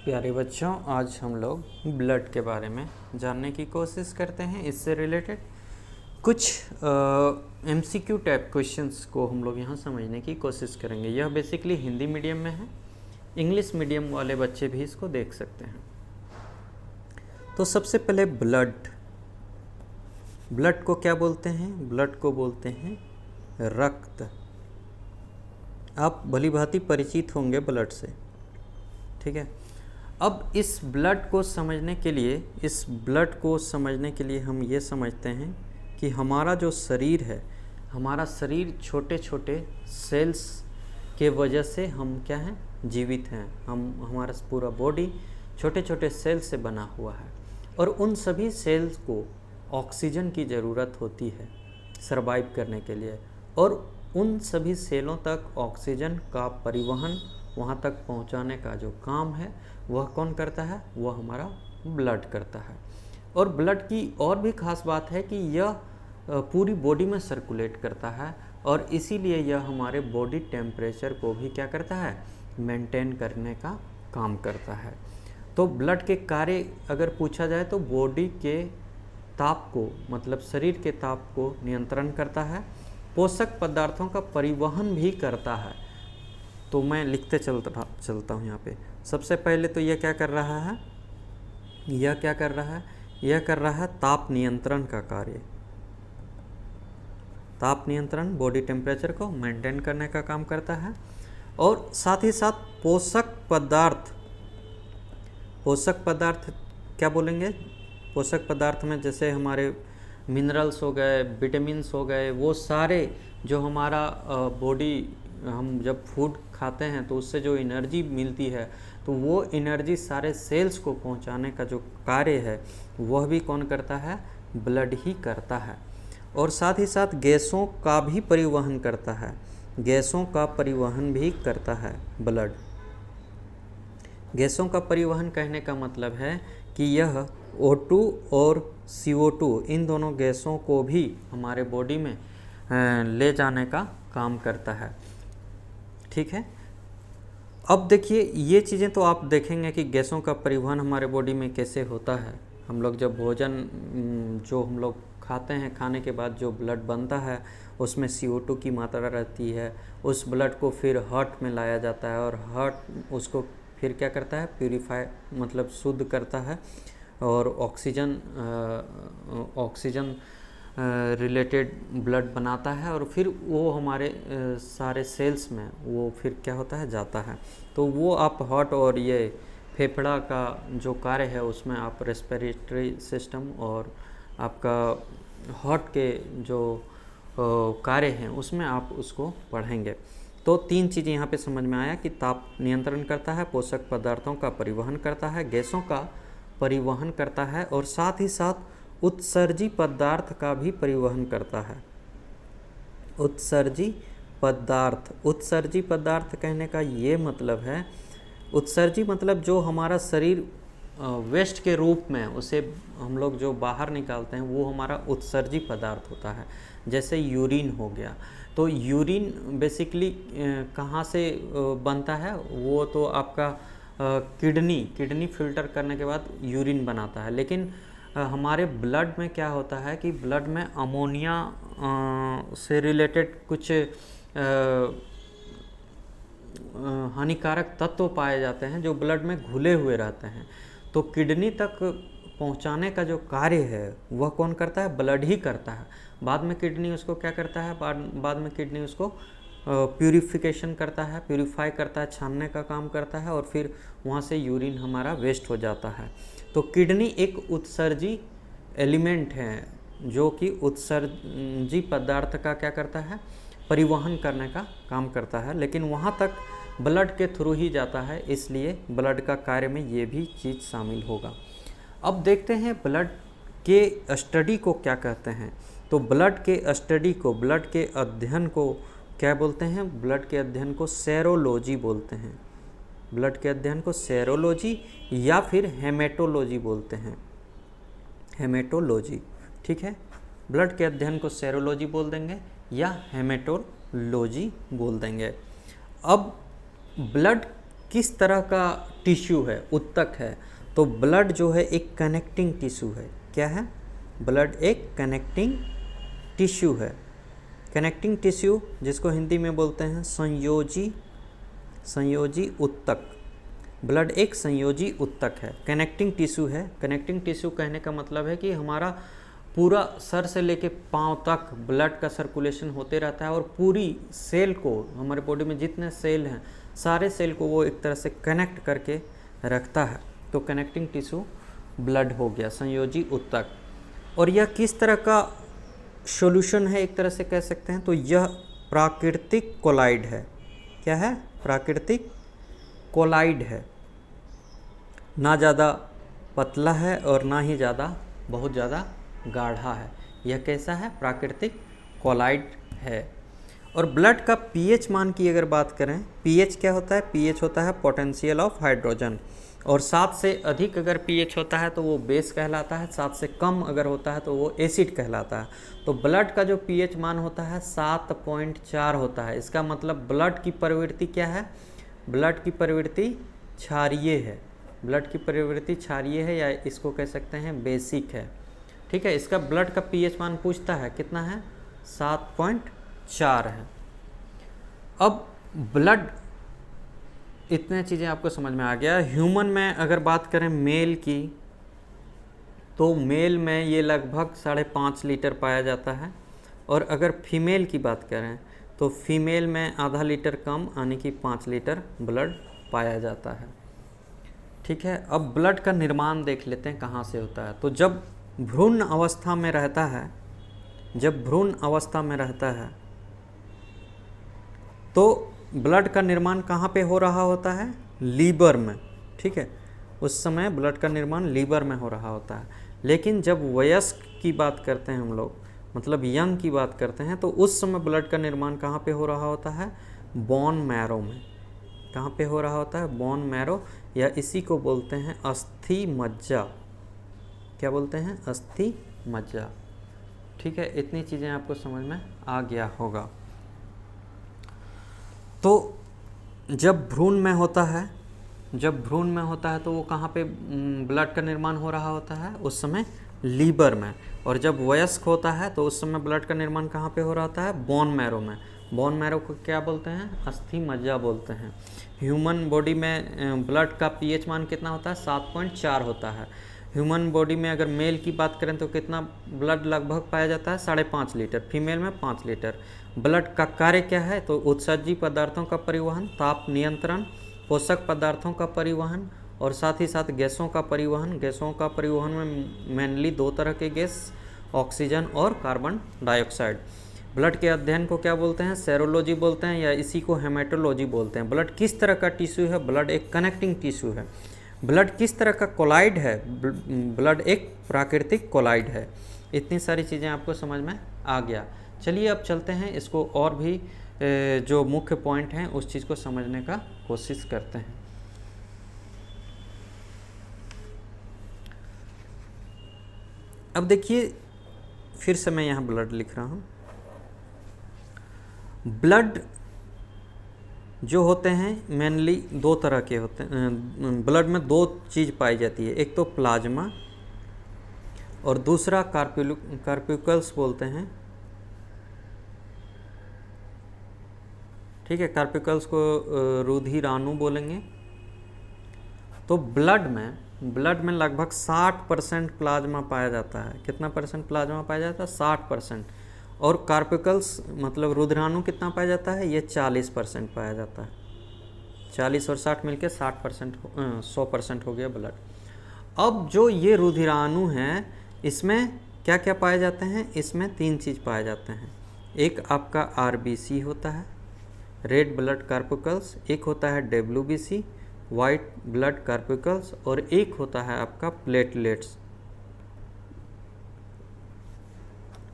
प्यारे बच्चों, आज हम लोग ब्लड के बारे में जानने की कोशिश करते हैं। इससे रिलेटेड कुछ MCQ टाइप क्वेश्चंस को हम लोग यहाँ समझने की कोशिश करेंगे। यह बेसिकली हिंदी मीडियम में है, इंग्लिश मीडियम वाले बच्चे भी इसको देख सकते हैं। तो सबसे पहले ब्लड को क्या बोलते हैं? ब्लड को बोलते हैं रक्त। आप भली भांति परिचित होंगे ब्लड से, ठीक है। अब इस ब्लड को समझने के लिए हम ये समझते हैं कि हमारा जो शरीर है, हमारा शरीर छोटे छोटे सेल्स के वजह से हम क्या हैं, जीवित हैं। हमारा पूरा बॉडी छोटे छोटे सेल्स से बना हुआ है और उन सभी सेल्स को ऑक्सीजन की ज़रूरत होती है सर्वाइव करने के लिए, और उन सभी सेलों तक ऑक्सीजन का परिवहन, वहाँ तक पहुँचाने का जो काम है वह कौन करता है? वह हमारा ब्लड करता है। और ब्लड की और भी ख़ास बात है कि यह पूरी बॉडी में सर्कुलेट करता है और इसीलिए यह हमारे बॉडी टेम्परेचर को भी क्या करता है? मेंटेन करने का काम करता है। तो ब्लड के कार्य अगर पूछा जाए तो बॉडी के ताप को, मतलब शरीर के ताप को नियंत्रण करता है, पोषक पदार्थों का परिवहन भी करता है। तो मैं लिखते चलता हूँ यहाँ पे। सबसे पहले तो यह क्या कर रहा है? यह कर रहा है ताप नियंत्रण का कार्य। ताप नियंत्रण बॉडी टेम्परेचर को मेंटेन करने का काम करता है। और साथ ही साथ पोषक पदार्थ क्या बोलेंगे? पोषक पदार्थ में जैसे हमारे मिनरल्स हो गए, विटामिन्स हो गए, वो सारे जो हमारा बॉडी, हम जब फूड खाते हैं तो उससे जो एनर्जी मिलती है, तो वो एनर्जी सारे सेल्स को पहुंचाने का जो कार्य है वह भी कौन करता है? ब्लड ही करता है। और साथ ही साथ गैसों का भी परिवहन करता है। गैसों का परिवहन भी करता है ब्लड। गैसों का परिवहन कहने का मतलब है कि यह O2 और CO2 इन दोनों गैसों को भी हमारे बॉडी में ले जाने का काम करता है, ठीक है। अब देखिए, ये चीज़ें तो आप देखेंगे कि गैसों का परिवहन हमारे बॉडी में कैसे होता है। हम लोग जब भोजन जो हम लोग खाते हैं, खाने के बाद जो ब्लड बनता है उसमें CO2 की मात्रा रहती है। उस ब्लड को फिर हार्ट में लाया जाता है और हार्ट उसको फिर क्या करता है? प्यूरिफाई, मतलब शुद्ध करता है और ऑक्सीजन रिलेटेड ब्लड बनाता है और फिर वो हमारे सारे सेल्स में वो फिर क्या होता है? जाता है। तो वो आप हार्ट और ये फेफड़ा का जो कार्य है उसमें आप रेस्पिरेटरी सिस्टम और आपका हार्ट के जो कार्य हैं उसमें आप उसको पढ़ेंगे। तो तीन चीज़ें यहाँ पे समझ में आया कि ताप नियंत्रण करता है, पोषक पदार्थों का परिवहन करता है, गैसों का परिवहन करता है और साथ ही साथ उत्सर्जी पदार्थ का भी परिवहन करता है। उत्सर्जी पदार्थ कहने का ये मतलब है, उत्सर्जी मतलब जो हमारा शरीर वेस्ट के रूप में उसे हम लोग जो बाहर निकालते हैं वो हमारा उत्सर्जी पदार्थ होता है। जैसे यूरिन हो गया, तो यूरिन बेसिकली कहाँ से बनता है? वो तो आपका किडनी फिल्टर करने के बाद यूरिन बनाता है। लेकिन हमारे ब्लड में क्या होता है कि ब्लड में अमोनिया से रिलेटेड कुछ हानिकारक तत्व पाए जाते हैं जो ब्लड में घुले हुए रहते हैं। तो किडनी तक पहुंचाने का जो कार्य है वह कौन करता है? ब्लड ही करता है। बाद में किडनी उसको क्या करता है? बाद में किडनी उसको प्यूरिफिकेशन करता है, प्यूरिफाई करता है, छानने का काम करता है और फिर वहाँ से यूरिन हमारा वेस्ट हो जाता है। तो किडनी एक उत्सर्जी एलिमेंट है जो कि उत्सर्जी पदार्थ का क्या करता है? परिवहन करने का काम करता है, लेकिन वहाँ तक ब्लड के थ्रू ही जाता है, इसलिए ब्लड का कार्य में ये भी चीज़ शामिल होगा। अब देखते हैं ब्लड के स्टडी को क्या कहते हैं। तो ब्लड के स्टडी को, ब्लड के अध्ययन को क्या बोलते हैं? ब्लड के अध्ययन को सेरोलॉजी बोलते हैं। ब्लड के अध्ययन को सेरोलॉजी या फिर हेमेटोलॉजी बोलते हैं। हेमेटोलॉजी, ठीक है। ब्लड के अध्ययन को सेरोलॉजी बोल देंगे या हेमेटोलॉजी बोल देंगे। अब ब्लड किस तरह का टिश्यू है, उत्तक है। तो ब्लड जो है एक कनेक्टिंग टिश्यू है। क्या है? ब्लड एक कनेक्टिंग टिश्यू है। कनेक्टिंग टिश्यू जिसको हिंदी में बोलते हैं संयोजी उत्तक। ब्लड एक संयोजी उत्तक है, कनेक्टिंग टिश्यू है। कनेक्टिंग टिश्यू कहने का मतलब है कि हमारा पूरा सर से लेके पाँव तक ब्लड का सर्कुलेशन होते रहता है और पूरी सेल को, हमारे बॉडी में जितने सेल हैं सारे सेल को वो एक तरह से कनेक्ट करके रखता है। तो कनेक्टिंग टिश्यू ब्लड हो गया, संयोजी उत्तक। और यह किस तरह का सॉल्यूशन है, एक तरह से कह सकते हैं? तो यह प्राकृतिक कोलाइड है। क्या है? प्राकृतिक कोलाइड है। ना ज़्यादा पतला है और ना ही बहुत ज़्यादा गाढ़ा है। यह कैसा है? प्राकृतिक कोलाइड है। और ब्लड का पीएच मान की अगर बात करें, पीएच क्या होता है? पीएच होता है पोटेंशियल ऑफ हाइड्रोजन। और 7 से अधिक अगर पीएच होता है तो वो बेस कहलाता है, 7 से कम अगर होता है तो वो एसिड कहलाता है। तो ब्लड का जो पीएच मान होता है 7.4 होता है। इसका मतलब ब्लड की प्रवृत्ति क्या है? ब्लड की प्रवृत्ति क्षारीय है। ब्लड की प्रवृत्ति क्षारीय है, या इसको कह सकते हैं बेसिक है। ठीक है, इसका ब्लड का पीएच मान पूछता है कितना है? 7.4 है। अब ब्लड, इतने चीज़ें आपको समझ में आ गया। ह्यूमन में अगर बात करें मेल की, तो मेल में ये लगभग 5.5 लीटर पाया जाता है। और अगर फीमेल की बात करें तो फीमेल में आधा लीटर कम, यानी कि 5 लीटर ब्लड पाया जाता है। ठीक है, अब ब्लड का निर्माण देख लेते हैं कहाँ से होता है। तो जब भ्रूण अवस्था में रहता है, तो ब्लड का निर्माण कहाँ पे हो रहा होता है? लीवर में। ठीक है, उस समय ब्लड का निर्माण लीवर में हो रहा होता है। लेकिन जब वयस्क की बात करते हैं हम लोग, मतलब यंग की बात करते हैं, तो उस समय ब्लड का निर्माण कहाँ पे हो रहा होता है? बोन मैरो में। कहाँ पे हो रहा होता है? बोन मैरो, या इसी को बोलते हैं अस्थि मज्जा। क्या बोलते हैं? अस्थि मज्जा। ठीक है, इतनी चीज़ें आपको समझ में आ गया होगा। तो जब भ्रूण में होता है तो वो कहाँ पे ब्लड का निर्माण हो रहा होता है? उस समय लीवर में। और जब वयस्क होता है तो उस समय ब्लड का निर्माण कहाँ पे हो रहा होता है? बोन मैरो में। बोन मैरो को क्या बोलते हैं? अस्थि मज्जा बोलते हैं। ह्यूमन बॉडी में ब्लड का पीएच मान कितना होता है? 7.4 होता है। ह्यूमन बॉडी में अगर मेल की बात करें तो कितना ब्लड लगभग पाया जाता है? 5.5 लीटर। फीमेल में 5 लीटर। ब्लड का कार्य क्या है? तो उत्सर्जी पदार्थों का परिवहन, ताप नियंत्रण, पोषक पदार्थों का परिवहन और साथ ही साथ गैसों का परिवहन। गैसों का परिवहन में मेनली 2 तरह के गैस, ऑक्सीजन और कार्बन डाइऑक्साइड। ब्लड के अध्ययन को क्या बोलते हैं? सेरोलॉजी बोलते हैं, या इसी को हेमेटोलॉजी बोलते हैं। ब्लड किस तरह का टिश्यू है? ब्लड एक कनेक्टिंग टिश्यू है। ब्लड किस तरह का कोलाइड है? ब्लड एक प्राकृतिक कोलाइड है। इतनी सारी चीज़ें आपको समझ में आ गया। चलिए अब चलते हैं, इसको और भी जो मुख्य पॉइंट हैं उस चीज़ को समझने का कोशिश करते हैं। अब देखिए, फिर से मैं यहाँ ब्लड लिख रहा हूँ। ब्लड जो होते हैं मेनली 2 तरह के होते हैं। ब्लड में 2 चीज़ पाई जाती है, एक तो प्लाज्मा और दूसरा कार्पिकल्स बोलते हैं। ठीक है, कार्पिकल्स को रुधिराणु बोलेंगे। तो ब्लड में लगभग 60% प्लाज्मा पाया जाता है। कितना परसेंट प्लाज्मा पाया जाता है? 60%। और कार्पिकल्स मतलब रुधिराणु कितना पाया जाता है? ये 40% पाया जाता है। 40 और 60 मिलके 60%, 100% हो गया ब्लड। अब जो ये रुधिराणु हैं, इसमें क्या क्या पाए जाते हैं? इसमें 3 चीज़ पाए जाते हैं। एक आपका आरबीसी होता है, रेड ब्लड कार्पिकल्स। एक होता है डब्ल्यूबीसी, वाइट ब्लड कार्पिकल्स। और एक होता है आपका प्लेटलेट्स।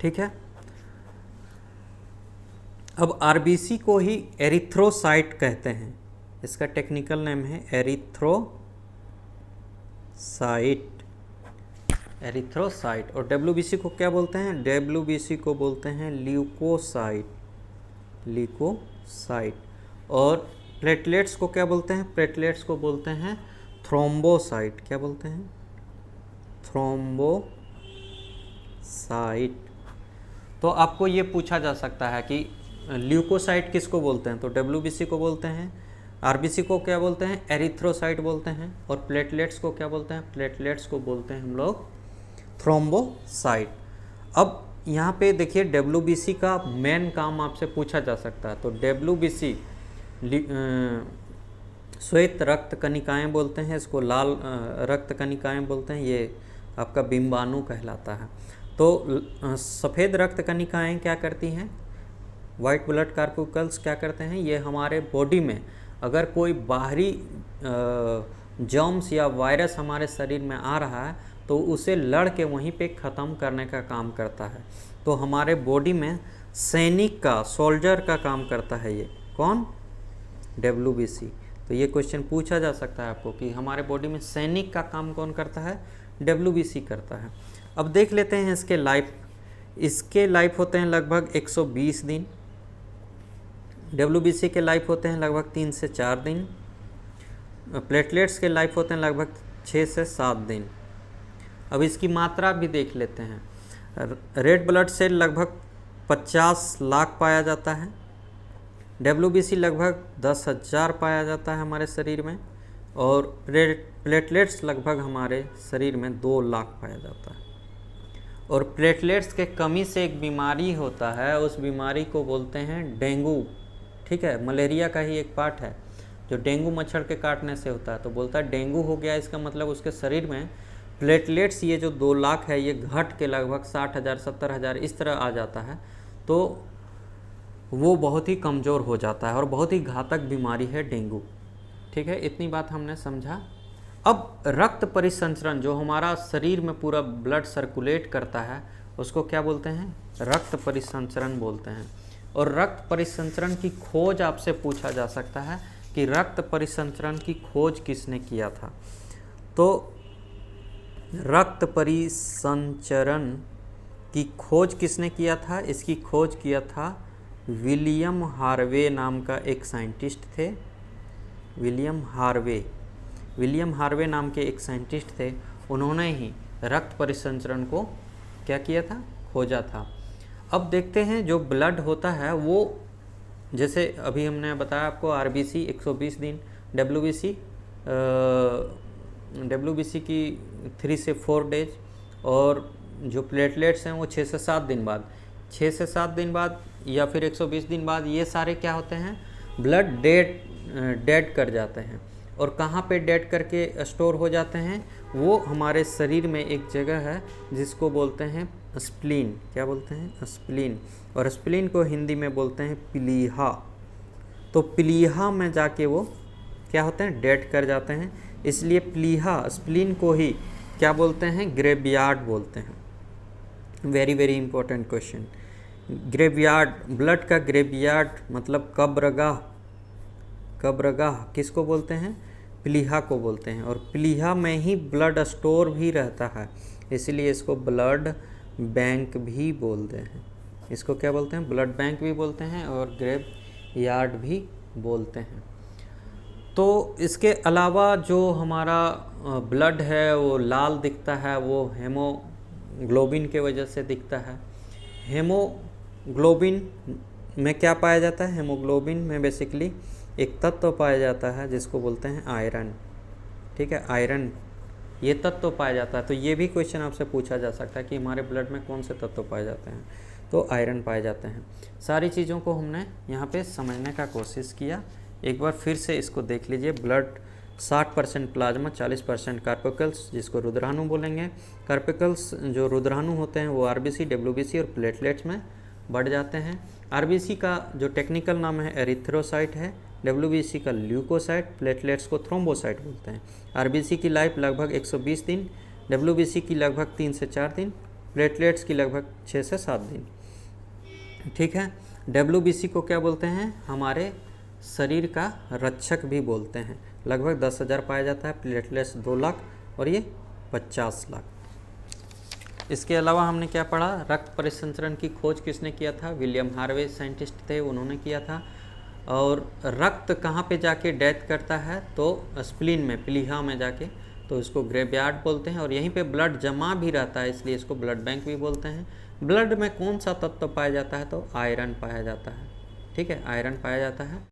ठीक है, अब आरबीसी को ही एरिथ्रोसाइट कहते हैं। इसका टेक्निकल नेम है एरिथ्रोसाइट। और डब्ल्यूबीसी को क्या बोलते हैं? डब्ल्यूबीसी को बोलते हैं ल्यूकोसाइट। और प्लेटलेट्स को क्या बोलते हैं? प्लेटलेट्स को बोलते हैं थ्रोम्बोसाइट। क्या बोलते हैं? थ्रोम्बोसाइट। तो आपको ये पूछा जा सकता है कि ल्यूकोसाइट किसको बोलते हैं? तो डब्ल्यूबीसी को बोलते हैं। आरबीसी को क्या बोलते हैं? एरिथ्रोसाइट बोलते हैं। और प्लेटलेट्स को क्या बोलते हैं? प्लेटलेट्स को बोलते हैं हम लोग थ्रोम्बोसाइट। अब यहाँ पे देखिए डब्ल्यूबीसी का मेन काम आपसे पूछा जा सकता है। तो डब्ल्यूबीसी श्वेत रक्त कणिकाएं बोलते हैं, इसको लाल रक्त कणिकाएं बोलते हैं, ये आपका बिंबाणु कहलाता है। तो सफ़ेद रक्त कणिकाएं क्या करती हैं? वाइट ब्लड कार्पिकल्स क्या करते हैं? ये हमारे बॉडी में अगर कोई बाहरी जर्म्स या वायरस हमारे शरीर में आ रहा है तो उसे लड़ के वहीं पे ख़त्म करने का काम करता है। तो हमारे बॉडी में सैनिक का, सोल्जर का काम करता है ये। कौन? डब्ल्यूबीसी। तो ये क्वेश्चन पूछा जा सकता है आपको कि हमारे बॉडी में सैनिक का काम कौन करता है? डब्ल्यूबीसी करता है। अब देख लेते हैं इसके लाइफ। इसके लाइफ होते हैं लगभग 120 दिन। डब्ल्यूबीसी के लाइफ होते हैं लगभग 3 से 4 दिन। प्लेटलेट्स के लाइफ होते हैं लगभग 6 से 7 दिन। अब इसकी मात्रा भी देख लेते हैं। रेड ब्लड सेल लगभग 50 लाख पाया जाता है। डब्ल्यूबीसी लगभग 10,000 पाया जाता है हमारे शरीर में। और प्लेटलेट्स लगभग हमारे शरीर में 2 लाख पाया जाता है। और प्लेटलेट्स के कमी से एक बीमारी होता है, उस बीमारी को बोलते हैं डेंगू। ठीक है, मलेरिया का ही एक पार्ट है जो डेंगू मच्छर के काटने से होता है। तो बोलता है डेंगू हो गया, इसका मतलब उसके शरीर में प्लेटलेट्स ये जो 2 लाख है ये घट के लगभग 60,000 70,000 इस तरह आ जाता है। तो वो बहुत ही कमज़ोर हो जाता है और बहुत ही घातक बीमारी है डेंगू। ठीक है, इतनी बात हमने समझा। अब रक्त परिसंचरण जो हमारा शरीर में पूरा ब्लड सर्कुलेट करता है उसको क्या बोलते हैं? रक्त परिसंचरण बोलते हैं। और रक्त परिसंचरण की खोज आपसे पूछा जा सकता है कि रक्त परिसंचरण की खोज किसने किया था? तो रक्त परिसंचरण की खोज किसने किया था? इसकी खोज किया था विलियम हार्वे नाम का एक साइंटिस्ट थे। विलियम हार्वे नाम के एक साइंटिस्ट थे। उन्होंने ही रक्त परिसंचरण को क्या किया था? खोजा था। अब देखते हैं जो ब्लड होता है वो, जैसे अभी हमने बताया आपको आरबीसी 120 दिन, डब्ल्यूबीसी की 3 से 4 डेज, और जो प्लेटलेट्स हैं वो 6 से 7 दिन बाद, 6 से 7 दिन बाद या फिर 120 दिन बाद ये सारे क्या होते हैं? ब्लड डेड कर जाते हैं। और कहाँ पे डेड करके स्टोर हो जाते हैं? वो हमारे शरीर में एक जगह है जिसको बोलते हैं स्प्लीन। क्या बोलते हैं? स्प्लीन। और स्प्लीन को हिंदी में बोलते हैं प्लीहा। तो प्लीहा में जाके वो क्या होते हैं? डेड कर जाते हैं। इसलिए प्लीहा, स्प्लीन को ही क्या बोलते हैं? ग्रेवयार्ड बोलते हैं। Very very important question. Graveyard, blood का ग्रेवयार्ड मतलब कब्रगाह। कब्रगाह किसको बोलते हैं? प्लीहा को बोलते हैं। और प्लीहा में ही ब्लड स्टोर भी रहता है, इसलिए इसको ब्लड बैंक भी बोलते हैं। इसको क्या बोलते हैं? ब्लड बैंक भी बोलते हैं और ग्रेव यार्ड भी बोलते हैं। तो इसके अलावा जो हमारा ब्लड है वो लाल दिखता है, वो हेमोग्लोबिन के वजह से दिखता है। हेमोग्लोबिन में क्या पाया जाता है? हेमोग्लोबिन में बेसिकली एक तत्व पाया जाता है जिसको बोलते हैं आयरन। ठीक है, आयरन ये तत्व पाया जाता है। तो ये भी क्वेश्चन आपसे पूछा जा सकता है कि हमारे ब्लड में कौन से तत्व पाए जाते हैं? तो आयरन पाए जाते हैं। सारी चीज़ों को हमने यहाँ पे समझने का कोशिश किया। एक बार फिर से इसको देख लीजिए। ब्लड 60% प्लाज्मा, 40% कार्पिकल्स जिसको रुद्राणु बोलेंगे। कार्पिकल्स जो रुद्राणु होते हैं वो आरबीसी, डब्ल्यूबीसी और प्लेटलेट्स में बढ़ जाते हैं। आरबीसी का जो टेक्निकल नाम है एरिथ्रोसाइट है, डब्ल्यूबीसी का ल्यूकोसाइट, प्लेटलेट्स को थ्रोम्बोसाइट बोलते हैं। आरबीसी की लाइफ लगभग 120 दिन, डब्ल्यूबीसी की लगभग 3 से 4 दिन, प्लेटलेट्स की लगभग 6 से 7 दिन। ठीक है, डब्ल्यूबीसी को क्या बोलते हैं? हमारे शरीर का रक्षक भी बोलते हैं। लगभग 10,000 पाया जाता है, प्लेटलेट्स 2 लाख और ये 50 लाख। इसके अलावा हमने क्या पढ़ा? रक्त परिसंचरण की खोज किसने किया था? विलियम हार्वे साइंटिस्ट थे, उन्होंने किया था। और रक्त कहाँ पे जाके डेथ करता है, तो स्प्लीन में, प्लीहा में जाके, तो इसको ग्रेवयार्ड बोलते हैं। और यहीं पे ब्लड जमा भी रहता है, इसलिए इसको ब्लड बैंक भी बोलते हैं। ब्लड में कौन सा तत्व पाया जाता है, तो आयरन पाया जाता है। ठीक है, आयरन पाया जाता है।